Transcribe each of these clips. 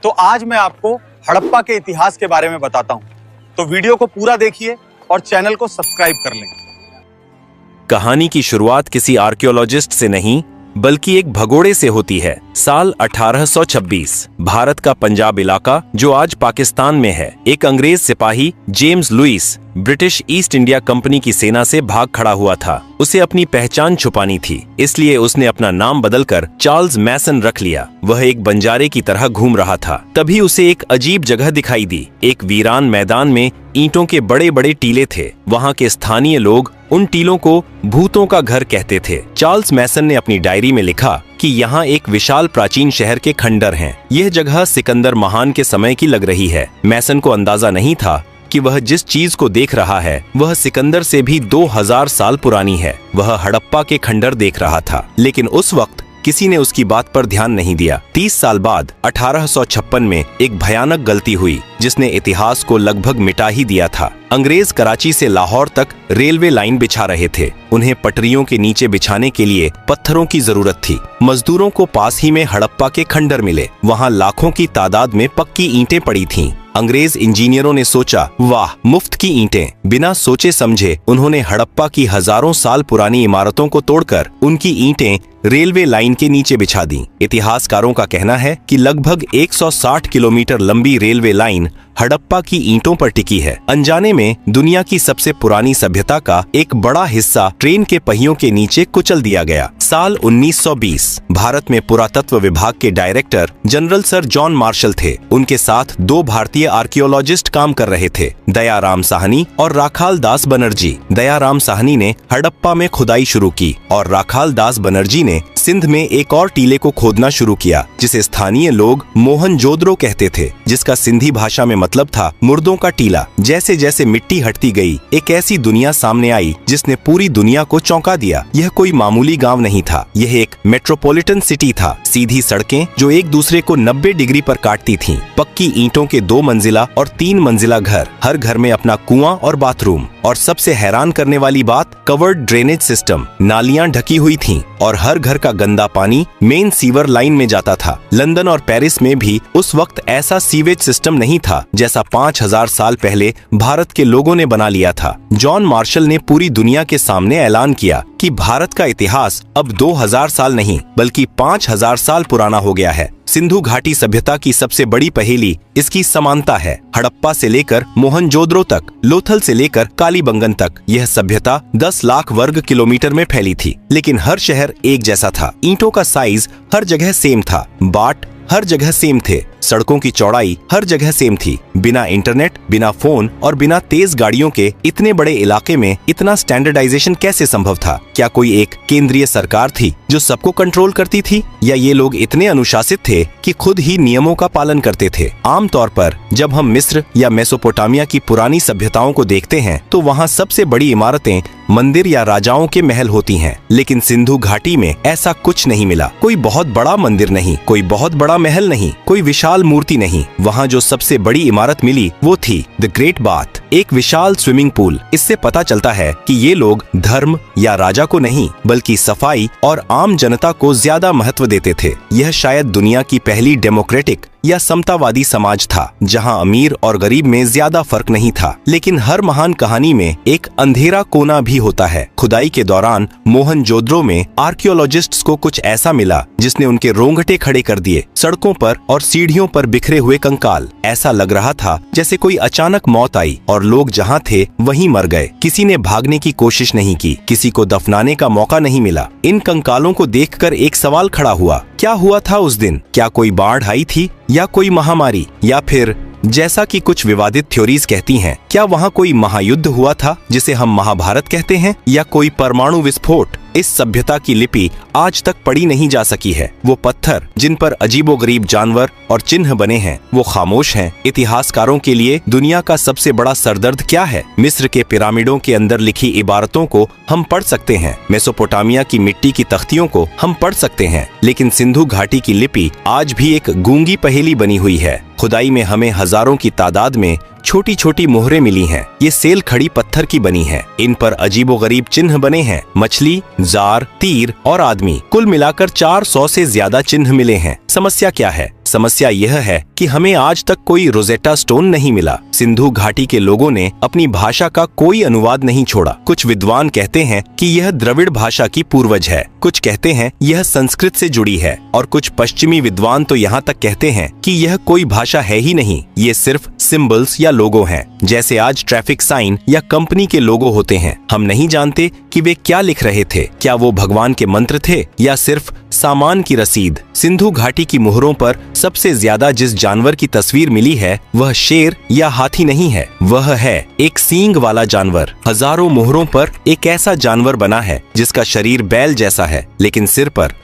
तो आज मैं आपको हड़प्पा के इतिहास के बारे में बताता हूं, तो वीडियो को पूरा देखिए और चैनल को सब्सक्राइब कर लें। कहानी की शुरुआत किसी आर्कियोलॉजिस्ट से नहीं बल्कि एक भगोड़े से होती है। साल 1826 भारत का पंजाब इलाका जो आज पाकिस्तान में है, एक अंग्रेज सिपाही James Lewis British East India Company की सेना से भाग खड़ा हुआ था। उसे अपनी पहचान छुपानी थी, इसलिए उसने अपना नाम बदलकर चार्ल्स मैसन रख लिया। वह एक बंजारे की तरह घूम रहा था। तभी उसे एक अजीब जगह दिखाई दी। एक वीरान मैदान में ईंटों के बड़े बड़े टीले थे। वहाँ के स्थानीय लोग उन टीलों को भूतों का घर कहते थे। चार्ल्स मैसन ने अपनी डायरी में लिखा कि यहाँ एक विशाल प्राचीन शहर के खंडर हैं। यह जगह सिकंदर महान के समय की लग रही है। मैसन को अंदाजा नहीं था कि वह जिस चीज को देख रहा है वह सिकंदर से भी 2000 साल पुरानी है। वह हड़प्पा के खंडर देख रहा था, लेकिन उस वक्त किसी ने उसकी बात पर ध्यान नहीं दिया। 30 साल बाद 1856 में एक भयानक गलती हुई जिसने इतिहास को लगभग मिटा ही दिया था। अंग्रेज कराची से लाहौर तक रेलवे लाइन बिछा रहे थे। उन्हें पटरियों के नीचे बिछाने के लिए पत्थरों की जरूरत थी। मजदूरों को पास ही में हड़प्पा के खंडर मिले। वहाँ लाखों की तादाद में पक्की ईंटें पड़ी थीं। अंग्रेज इंजीनियरों ने सोचा, वाह, मुफ्त की ईंटें। बिना सोचे समझे उन्होंने हड़प्पा की हजारों साल पुरानी इमारतों को तोड़कर उनकी ईंटें रेलवे लाइन के नीचे बिछा दी। इतिहासकारों का कहना है कि लगभग 160 किलोमीटर लंबी रेलवे लाइन हड़प्पा की ईंटों पर टिकी है। अनजाने में दुनिया की सबसे पुरानी सभ्यता का एक बड़ा हिस्सा ट्रेन के पहियों के नीचे कुचल दिया गया। साल 1920 भारत में पुरातत्व विभाग के director general sir John Marshall थे। उनके साथ 2 भारतीय आर्कियोलॉजिस्ट काम कर रहे थे, दयाराम साहनी और राखाल दास बनर्जी। दयाराम साहनी ने हड़प्पा में खुदाई शुरू की और राखाल दास बनर्जी ने सिंध में एक और टीले को खोदना शुरू किया जिसे स्थानीय लोग मोहनजोदड़ो कहते थे, जिसका सिंधी भाषा में मतलब था मुर्दों का टीला। जैसे जैसे मिट्टी हटती गई, एक ऐसी दुनिया सामने आई जिसने पूरी दुनिया को चौंका दिया। यह कोई मामूली गांव नहीं था, यह एक मेट्रोपॉलिटन सिटी था। सीधी सड़कें जो एक दूसरे को 90 डिग्री पर काटती थीं, पक्की ईंटों के 2 मंजिला और 3 मंजिला घर, हर घर में अपना कुआं और बाथरूम, और सबसे हैरान करने वाली बात, कवर्ड ड्रेनेज सिस्टम। नालियां ढकी हुई थीं और हर घर का गंदा पानी मेन सीवर लाइन में जाता था। लंदन और पेरिस में भी उस वक्त ऐसा सीवेज सिस्टम नहीं था जैसा 5000 साल पहले भारत के लोगों ने बना लिया था। जॉन मार्शल ने पूरी दुनिया के सामने ऐलान किया कि भारत का इतिहास अब 2000 साल नहीं बल्कि 5000 साल पुराना हो गया है। सिंधु घाटी सभ्यता की सबसे बड़ी पहेली इसकी समानता है। हड़प्पा से लेकर मोहनजोदड़ो तक, लोथल से लेकर कालीबंगन तक यह सभ्यता 10 लाख वर्ग किलोमीटर में फैली थी, लेकिन हर शहर एक जैसा था। ईंटों का साइज हर जगह सेम था, बाट हर जगह सेम थे, सड़कों की चौड़ाई हर जगह सेम थी। बिना इंटरनेट, बिना फोन और बिना तेज गाड़ियों के इतने बड़े इलाके में इतना स्टैंडर्डाइजेशन कैसे संभव था? क्या कोई एक केंद्रीय सरकार थी जो सबको कंट्रोल करती थी, या ये लोग इतने अनुशासित थे कि खुद ही नियमों का पालन करते थे? आमतौर पर जब हम मिस्र या मेसोपोटामिया की पुरानी सभ्यताओं को देखते हैं तो वहाँ सबसे बड़ी इमारतें मंदिर या राजाओं के महल होती हैं, लेकिन सिंधु घाटी में ऐसा कुछ नहीं मिला। कोई बहुत बड़ा मंदिर नहीं, कोई बहुत बड़ा महल नहीं, कोई विशाल मूर्ति नहीं। वहाँ जो सबसे बड़ी इमारत मिली वो थी द ग्रेट बाथ, एक विशाल स्विमिंग पूल। इससे पता चलता है कि ये लोग धर्म या राजा को नहीं बल्कि सफाई और आम जनता को ज्यादा महत्व देते थे। यह शायद दुनिया की पहली डेमोक्रेटिक या समतावादी समाज था जहां अमीर और गरीब में ज्यादा फर्क नहीं था। लेकिन हर महान कहानी में एक अंधेरा कोना भी होता है। खुदाई के दौरान मोहनजोदड़ो में आर्कियोलॉजिस्ट्स को कुछ ऐसा मिला जिसने उनके रोंगटे खड़े कर दिए। सड़कों पर और सीढ़ियों पर बिखरे हुए कंकाल। ऐसा लग रहा था जैसे कोई अचानक मौत आई और लोग जहां थे वहीं मर गए। किसी ने भागने की कोशिश नहीं की, किसी को दफनाने का मौका नहीं मिला। इन कंकालों को देखकर एक सवाल खड़ा हुआ, क्या हुआ था उस दिन? क्या कोई बाढ़ आई थी, या कोई महामारी, या फिर जैसा कि कुछ विवादित थ्योरीज कहती हैं, क्या वहाँ कोई महायुद्ध हुआ था जिसे हम महाभारत कहते हैं, या कोई परमाणु विस्फोट? इस सभ्यता की लिपि आज तक पढ़ी नहीं जा सकी है। वो पत्थर जिन पर अजीबोगरीब जानवर और चिन्ह बने हैं वो खामोश हैं। इतिहासकारों के लिए दुनिया का सबसे बड़ा सरदर्द क्या है? मिस्र के पिरामिडों के अंदर लिखी इबारतों को हम पढ़ सकते हैं, मेसोपोटामिया की मिट्टी की तख्तियों को हम पढ़ सकते हैं, लेकिन सिंधु घाटी की लिपि आज भी एक गूंगी पहेली बनी हुई है। खुदाई में हमें हजारों की तादाद में छोटी छोटी मोहरें मिली हैं। ये सेल खड़ी पत्थर की बनी हैं। इन पर अजीबोगरीब चिन्ह बने हैं, मछली, जार, तीर और आदमी। कुल मिलाकर 400 से ज्यादा चिन्ह मिले हैं। समस्या क्या है? समस्या यह है कि हमें आज तक कोई रोजेटा स्टोन नहीं मिला। सिंधु घाटी के लोगों ने अपनी भाषा का कोई अनुवाद नहीं छोड़ा। कुछ विद्वान कहते हैं कि यह द्रविड़ भाषा की पूर्वज है, कुछ कहते हैं यह संस्कृत से जुड़ी है, और कुछ पश्चिमी विद्वान तो यहाँ तक कहते हैं कि यह कोई भाषा है ही नहीं, ये सिर्फ सिंबल्स या लोगो हैं, जैसे आज ट्रैफिक साइन या कंपनी के लोगो होते हैं। हम नहीं जानते कि वे क्या लिख रहे थे, क्या वो भगवान के मंत्र थे या सिर्फ सामान की रसीद। सिंधु घाटी की मुहरों पर सबसे ज्यादा जिस जानवर की तस्वीर मिली है वह शेर या हाथी नहीं है, वह है एक सींग वाला जानवर। हजारों मुहरों पर एक ऐसा जानवर बना है जिसका शरीर बैल जैसा है, लेकिन सिर पर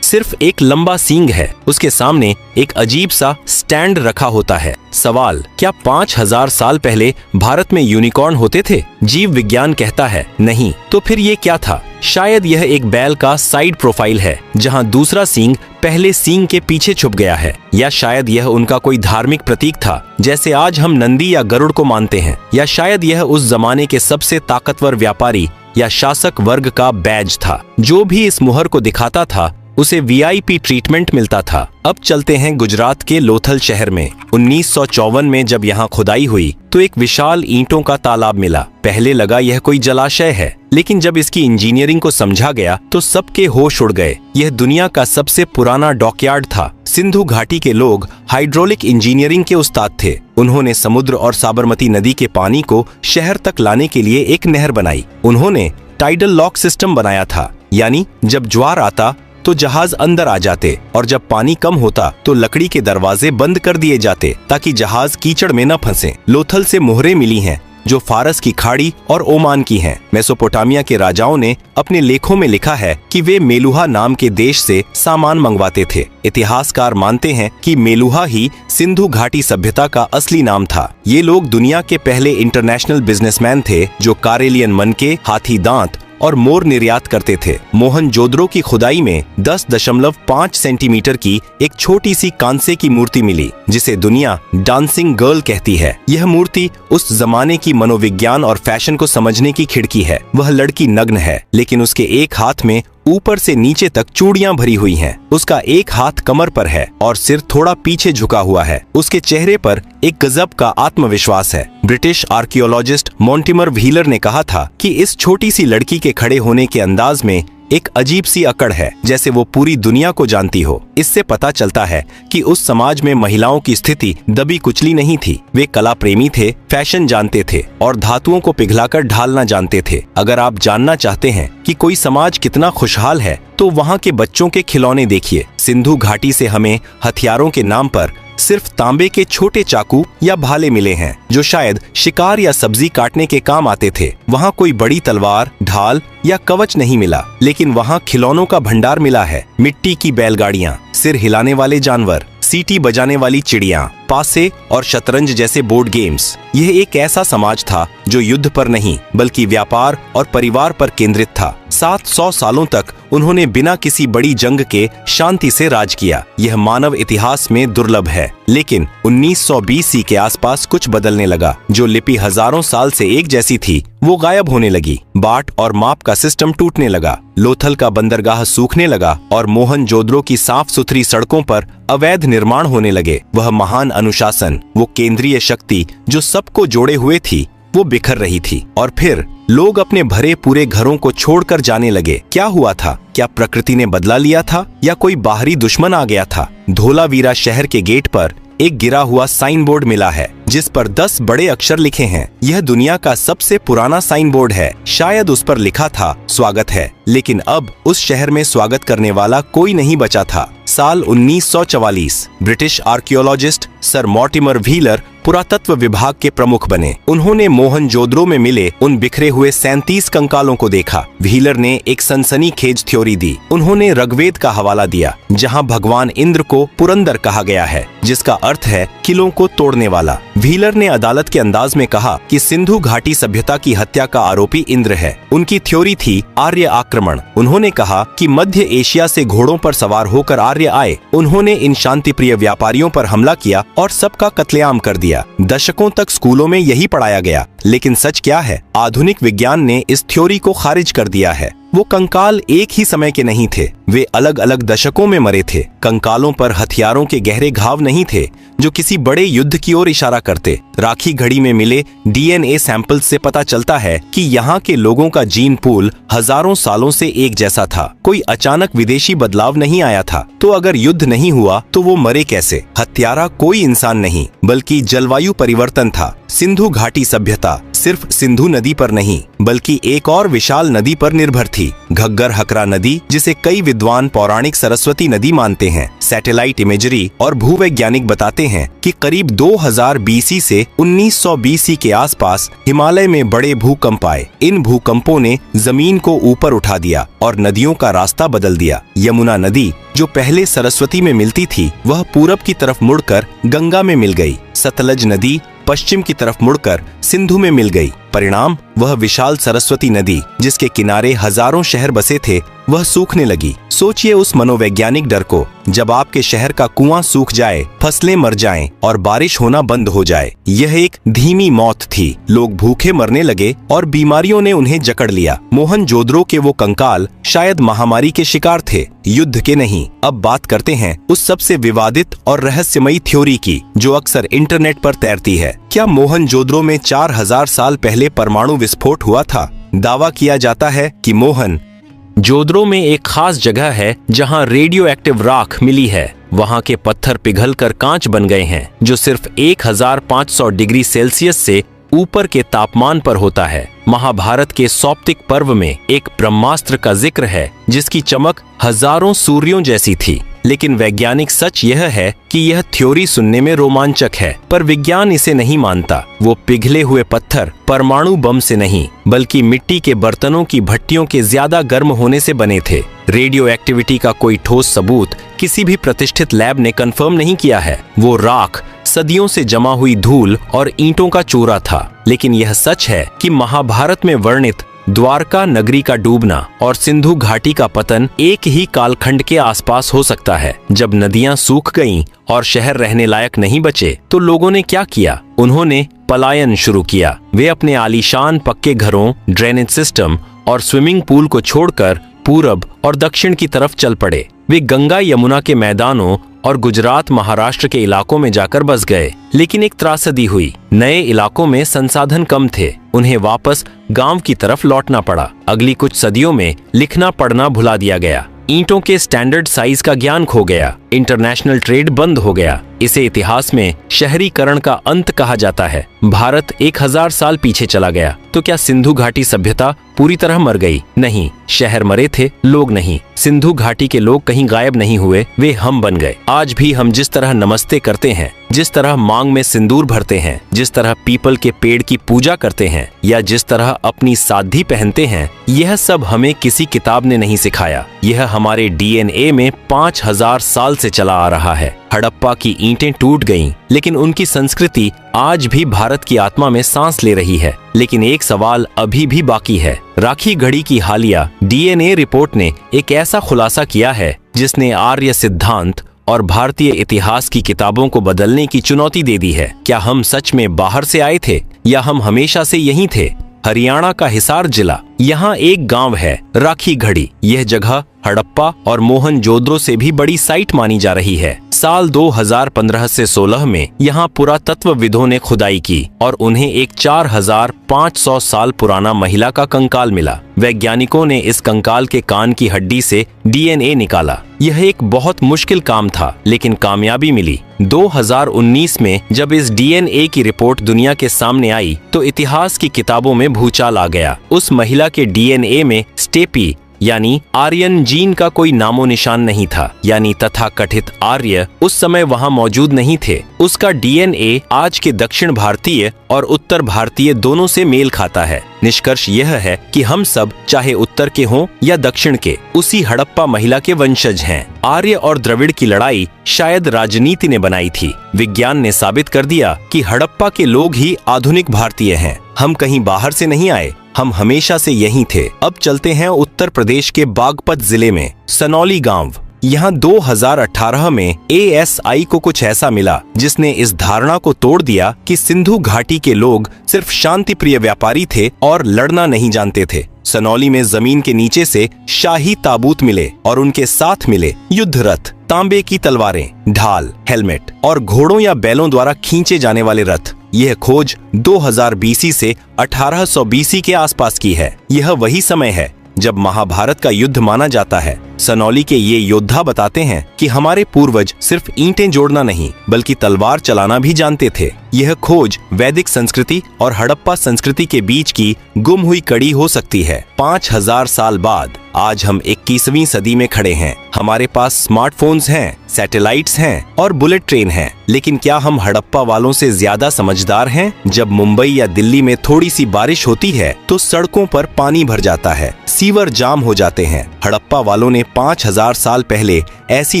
सिर्फ एक लंबा सींग है। उसके सामने एक अजीब सा स्टैंड रखा होता है। सवाल, क्या 5000 साल पहले भारत में यूनिकॉर्न होते थे? जीव विज्ञान कहता है नहीं। तो फिर ये क्या था? शायद यह एक बैल का साइड प्रोफाइल है जहां दूसरा सींग पहले सींग के पीछे छुप गया है, या शायद यह उनका कोई धार्मिक प्रतीक था जैसे आज हम नंदी या गरुड़ को मानते हैं, या शायद यह उस जमाने के सबसे ताकतवर व्यापारी या शासक वर्ग का बैज था। जो भी इस मुहर को दिखाता था उसे वीआईपी ट्रीटमेंट मिलता था। अब चलते हैं गुजरात के लोथल शहर में। 1954 में जब यहाँ खुदाई हुई तो एक विशाल ईंटों का तालाब मिला। पहले लगा यह कोई जलाशय है, लेकिन जब इसकी इंजीनियरिंग को समझा गया तो सबके होश उड़ गए। यह दुनिया का सबसे पुराना डॉकयार्ड था। सिंधु घाटी के लोग हाइड्रोलिक इंजीनियरिंग के उस्ताद थे। उन्होंने समुद्र और साबरमती नदी के पानी को शहर तक लाने के लिए एक नहर बनाई। उन्होंने टाइडल लॉक सिस्टम बनाया था, यानी जब ज्वार आता तो जहाज अंदर आ जाते और जब पानी कम होता तो लकड़ी के दरवाजे बंद कर दिए जाते ताकि जहाज कीचड़ में न फंसे। लोथल से मोहरें मिली हैं जो फारस की खाड़ी और ओमान की हैं। मेसोपोटामिया के राजाओं ने अपने लेखों में लिखा है कि वे मेलुहा नाम के देश से सामान मंगवाते थे। इतिहासकार मानते हैं कि मेलुहा ही सिंधु घाटी सभ्यता का असली नाम था। ये लोग दुनिया के पहले इंटरनेशनल बिजनेसमैन थे जो कारेलियन मनके, हाथी दांत और मोर निर्यात करते थे। मोहनजोदड़ो की खुदाई में 10.5 सेंटीमीटर की एक छोटी सी कांसे की मूर्ति मिली जिसे दुनिया डांसिंग गर्ल कहती है। यह मूर्ति उस जमाने की मनोविज्ञान और फैशन को समझने की खिड़की है। वह लड़की नग्न है, लेकिन उसके एक हाथ में ऊपर से नीचे तक चूड़ियां भरी हुई हैं। उसका एक हाथ कमर पर है और सिर थोड़ा पीछे झुका हुआ है। उसके चेहरे पर एक गजब का आत्मविश्वास है। ब्रिटिश आर्कियोलॉजिस्ट मॉन्टिमर व्हीलर ने कहा था कि इस छोटी सी लड़की के खड़े होने के अंदाज में एक अजीब सी अकड़ है, जैसे वो पूरी दुनिया को जानती हो। इससे पता चलता है कि उस समाज में महिलाओं की स्थिति दबी कुचली नहीं थी। वे कला प्रेमी थे, फैशन जानते थे और धातुओं को पिघलाकर ढालना जानते थे। अगर आप जानना चाहते हैं कि कोई समाज कितना खुशहाल है तो वहाँ के बच्चों के खिलौने देखिए। सिंधु घाटी से हमें हथियारों के नाम पर सिर्फ तांबे के छोटे चाकू या भाले मिले हैं जो शायद शिकार या सब्जी काटने के काम आते थे। वहाँ कोई बड़ी तलवार, ढाल या कवच नहीं मिला, लेकिन वहाँ खिलौनों का भंडार मिला है। मिट्टी की बैलगाड़ियाँ, सिर हिलाने वाले जानवर, सीटी बजाने वाली चिड़िया, पासे और शतरंज जैसे बोर्ड गेम्स। यह एक ऐसा समाज था जो युद्ध पर नहीं बल्कि व्यापार और परिवार पर केंद्रित था। 700 सालों तक उन्होंने बिना किसी बड़ी जंग के शांति से राज किया। यह मानव इतिहास में दुर्लभ है। लेकिन 1920 ईस्वी के आसपास कुछ बदलने लगा। जो लिपि हजारों साल से एक जैसी थी वो गायब होने लगी। बाट और माप का सिस्टम टूटने लगा। लोथल का बंदरगाह सूखने लगा और मोहनजोदड़ो की साफ सुथरी सड़कों पर अवैध निर्माण होने लगे। वह महान अनुशासन, वो केंद्रीय शक्ति जो सबको जोड़े हुए थी, वो बिखर रही थी। और फिर लोग अपने भरे पूरे घरों को छोड़कर जाने लगे। क्या हुआ था? क्या प्रकृति ने बदला लिया था या कोई बाहरी दुश्मन आ गया था? धोलावीरा शहर के गेट पर एक गिरा हुआ साइन बोर्ड मिला है जिस पर 10 बड़े अक्षर लिखे हैं। यह दुनिया का सबसे पुराना साइन बोर्ड है। शायद उस पर लिखा था स्वागत है, लेकिन अब उस शहर में स्वागत करने वाला कोई नहीं बचा था। साल 1944 British archaeologist sir Mortimer wheeler पुरातत्व विभाग के प्रमुख बने। उन्होंने मोहनजोदड़ो में मिले उन बिखरे हुए 37 कंकालों को देखा। व्हीलर ने एक सनसनीखेज थ्योरी दी। उन्होंने ऋग्वेद का हवाला दिया जहां भगवान इंद्र को पुरंदर कहा गया है, जिसका अर्थ है किलों को तोड़ने वाला। व्हीलर ने अदालत के अंदाज में कहा कि सिंधु घाटी सभ्यता की हत्या का आरोपी इंद्र है। उनकी थ्योरी थी आर्य आक्रमण। उन्होंने कहा कि मध्य एशिया से घोड़ों पर सवार होकर आर्य आए। उन्होंने इन शांतिप्रिय व्यापारियों पर हमला किया और सबका कत्लेआम कर दिया। दशकों तक स्कूलों में यही पढ़ाया गया, लेकिन सच क्या है? आधुनिक विज्ञान ने इस थ्योरी को खारिज कर दिया है। वो कंकाल एक ही समय के नहीं थे, वे अलग अलग दशकों में मरे थे। कंकालों पर हथियारों के गहरे घाव नहीं थे जो किसी बड़े युद्ध की ओर इशारा करते। राखी घड़ी में मिले डीएनए सैंपल से पता चलता है कि यहाँ के लोगों का जीन पूल हजारों सालों से एक जैसा था। कोई अचानक विदेशी बदलाव नहीं आया था। तो अगर युद्ध नहीं हुआ तो वो मरे कैसे? हत्यारा कोई इंसान नहीं बल्कि जलवायु परिवर्तन था। सिंधु घाटी सभ्यता सिर्फ सिंधु नदी पर नहीं बल्कि एक और विशाल नदी पर निर्भर थी, घग्गर हकरा नदी, जिसे कई विद्वान पौराणिक सरस्वती नदी मानते हैं। सैटेलाइट इमेजरी और भूवैज्ञानिक बताते हैं कि करीब 2000 बीसी से 1900 बीसी के आसपास हिमालय में बड़े भूकंप आए। इन भूकंपों ने जमीन को ऊपर उठा दिया और नदियों का रास्ता बदल दिया। यमुना नदी जो पहले सरस्वती में मिलती थी, वह पूरब की तरफ मुड़कर गंगा में मिल गई। सतलज नदी पश्चिम की तरफ मुड़कर सिंधु में मिल गई। परिणाम, वह विशाल सरस्वती नदी जिसके किनारे हजारों शहर बसे थे, वह सूखने लगी। सोचिए उस मनोवैज्ञानिक डर को, जब आपके शहर का कुआं सूख जाए, फसलें मर जाएं और बारिश होना बंद हो जाए। यह एक धीमी मौत थी। लोग भूखे मरने लगे और बीमारियों ने उन्हें जकड़ लिया। मोहनजोदड़ो के वो कंकाल शायद महामारी के शिकार थे, युद्ध के नहीं। अब बात करते हैं उस सबसे विवादित और रहस्यमयी थ्योरी की जो अक्सर इंटरनेट पर तैरती है। क्या मोहनजोदड़ो में 4000 साल पहले परमाणु विस्फोट हुआ था? दावा किया जाता है कि मोहनजोदड़ो में एक खास जगह है जहां रेडियो एक्टिव राख मिली है। वहां के पत्थर पिघलकर कांच बन गए हैं जो सिर्फ 1500 डिग्री सेल्सियस से ऊपर के तापमान पर होता है। महाभारत के सौप्तिक पर्व में एक ब्रह्मास्त्र का जिक्र है जिसकी चमक हजारों सूर्यों जैसी थी। लेकिन वैज्ञानिक सच यह है कि यह थ्योरी सुनने में रोमांचक है, पर विज्ञान इसे नहीं मानता। वो पिघले हुए पत्थर परमाणु बम से नहीं बल्कि मिट्टी के बर्तनों की भट्टियों के ज्यादा गर्म होने से बने थे। रेडियो एक्टिविटी का कोई ठोस सबूत किसी भी प्रतिष्ठित लैब ने कंफर्म नहीं किया है। वो राख सदियों से जमा हुई धूल और ईंटों का चूरा था। लेकिन यह सच है कि महाभारत में वर्णित द्वारका नगरी का डूबना और सिंधु घाटी का पतन एक ही कालखंड के आसपास हो सकता है। जब नदियां सूख गईं और शहर रहने लायक नहीं बचे तो लोगों ने क्या किया? उन्होंने पलायन शुरू किया। वे अपने आलीशान पक्के घरों, ड्रेनेज सिस्टम और स्विमिंग पूल को छोड़कर पूरब और दक्षिण की तरफ चल पड़े। वे गंगा यमुना के मैदानों और गुजरात महाराष्ट्र के इलाकों में जाकर बस गए। लेकिन एक त्रासदी हुई। नए इलाकों में संसाधन कम थे। उन्हें वापस गांव की तरफ लौटना पड़ा। अगली कुछ सदियों में लिखना पढ़ना भुला दिया गया। ईंटों के स्टैंडर्ड साइज का ज्ञान खो गया। इंटरनेशनल ट्रेड बंद हो गया। इसे इतिहास में शहरीकरण का अंत कहा जाता है। भारत 1000 साल पीछे चला गया। तो क्या सिंधु घाटी सभ्यता पूरी तरह मर गई? नहीं, शहर मरे थे, लोग नहीं। सिंधु घाटी के लोग कहीं गायब नहीं हुए, वे हम बन गए। आज भी हम जिस तरह नमस्ते करते हैं, जिस तरह मांग में सिंदूर भरते हैं, जिस तरह पीपल के पेड़ की पूजा करते हैं या जिस तरह अपनी साधी पहनते हैं, यह सब हमें किसी किताब ने नहीं सिखाया। यह हमारे डीएनए में 5000 साल से चला आ रहा है। हड़प्पा की ईंटें टूट गईं, लेकिन उनकी संस्कृति आज भी भारत की आत्मा में सांस ले रही है। लेकिन एक सवाल अभी भी बाकी है। राखी घड़ी की हालिया डीएनए रिपोर्ट ने एक ऐसा खुलासा किया है जिसने आर्य सिद्धांत और भारतीय इतिहास की किताबों को बदलने की चुनौती दे दी है। क्या हम सच में बाहर से आए थे या हम हमेशा से यहीं थे? हरियाणा का हिसार जिला, यहाँ एक गांव है राखी घड़ी। यह जगह हड़प्पा और मोहनजोदड़ो से भी बड़ी साइट मानी जा रही है। साल 2015 से 16 में यहाँ पुरातत्वविदों ने खुदाई की और उन्हें एक 4500 साल पुराना महिला का कंकाल मिला। वैज्ञानिकों ने इस कंकाल के कान की हड्डी से डीएनए निकाला। यह एक बहुत मुश्किल काम था, लेकिन कामयाबी मिली। 2019 में जब इस डीएनए की रिपोर्ट दुनिया के सामने आई तो इतिहास की किताबों में भूचाल आ गया। उस महिला के डीएनए में स्टेपी यानी आर्यन जीन का कोई नामो निशान नहीं था। यानी तथाकथित आर्य उस समय वहां मौजूद नहीं थे। उसका डीएनए आज के दक्षिण भारतीय और उत्तर भारतीय दोनों से मेल खाता है। निष्कर्ष यह है कि हम सब, चाहे उत्तर के हों या दक्षिण के, उसी हड़प्पा महिला के वंशज हैं। आर्य और द्रविड़ की लड़ाई शायद राजनीति ने बनाई थी। विज्ञान ने साबित कर दिया कि हड़प्पा के लोग ही आधुनिक भारतीय हैं। हम कहीं बाहर से नहीं आए, हम हमेशा से यहीं थे। अब चलते हैं उत्तर प्रदेश के बागपत जिले में सनौली गांव। यहाँ 2018 में ASI को कुछ ऐसा मिला जिसने इस धारणा को तोड़ दिया कि सिंधु घाटी के लोग सिर्फ शांतिप्रिय व्यापारी थे और लड़ना नहीं जानते थे। सनौली में जमीन के नीचे से शाही ताबूत मिले और उनके साथ मिले युद्ध रथ, तांबे की तलवारें, ढाल, हेलमेट और घोड़ों या बैलों द्वारा खींचे जाने वाले रथ। यह खोज 2000 BC से 1800 BC के आसपास की है। यह वही समय है जब महाभारत का युद्ध माना जाता है। सनौली के ये योद्धा बताते हैं कि हमारे पूर्वज सिर्फ ईंटें जोड़ना नहीं बल्कि तलवार चलाना भी जानते थे। यह खोज वैदिक संस्कृति और हड़प्पा संस्कृति के बीच की गुम हुई कड़ी हो सकती है। 5000 साल बाद आज हम 21वीं सदी में खड़े हैं। हमारे पास स्मार्टफोन्स हैं, सैटेलाइट्स हैं और बुलेट ट्रेन हैं, लेकिन क्या हम हड़प्पा वालों से ज्यादा समझदार हैं? जब मुंबई या दिल्ली में थोड़ी सी बारिश होती है तो सड़कों पर पानी भर जाता है, सीवर जाम हो जाते हैं। हड़प्पा वालों ने 5000 साल पहले ऐसी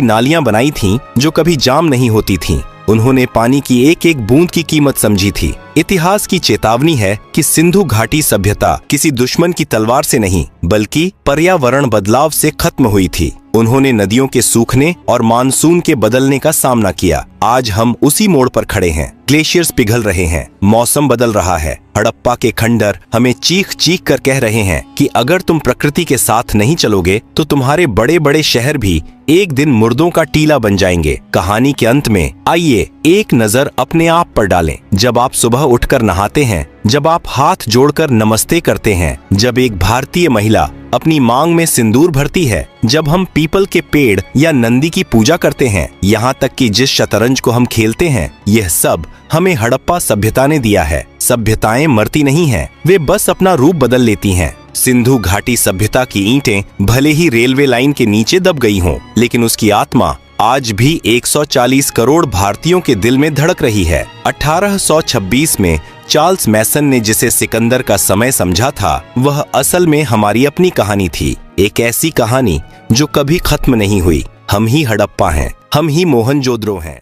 नालियां बनाई थीं जो कभी जाम नहीं होती थीं। उन्होंने पानी की एक एक बूंद की कीमत समझी थी। इतिहास की चेतावनी है कि सिंधु घाटी सभ्यता किसी दुश्मन की तलवार से नहीं बल्कि पर्यावरण बदलाव से खत्म हुई थी। उन्होंने नदियों के सूखने और मानसून के बदलने का सामना किया। आज हम उसी मोड़ पर खड़े हैं। ग्लेशियर्स पिघल रहे हैं, मौसम बदल रहा है। हड़प्पा के खंडर हमें चीख चीख कर कह रहे हैं कि अगर तुम प्रकृति के साथ नहीं चलोगे तो तुम्हारे बड़े बड़े शहर भी एक दिन मुर्दों का टीला बन जाएंगे। कहानी के अंत में आइए एक नजर अपने आप पर डालें। जब आप सुबह उठकर नहाते हैं, जब आप हाथ जोड़कर नमस्ते करते हैं, जब एक भारतीय महिला अपनी मांग में सिंदूर भरती है, जब हम पीपल के पेड़ या नंदी की पूजा करते हैं, यहाँ तक कि जिस शतरंज को हम खेलते हैं, यह सब हमें हड़प्पा सभ्यता ने दिया है। सभ्यताएं मरती नहीं हैं, वे बस अपना रूप बदल लेती हैं। सिंधु घाटी सभ्यता की ईंटें भले ही रेलवे लाइन के नीचे दब गई हों, लेकिन उसकी आत्मा आज भी 140 करोड़ भारतीयों के दिल में धड़क रही है। 1826 में चार्ल्स मैसन ने जिसे सिकंदर का समय समझा था, वह असल में हमारी अपनी कहानी थी। एक ऐसी कहानी जो कभी खत्म नहीं हुई। हम ही हड़प्पा हैं, हम ही मोहनजोदड़ो हैं।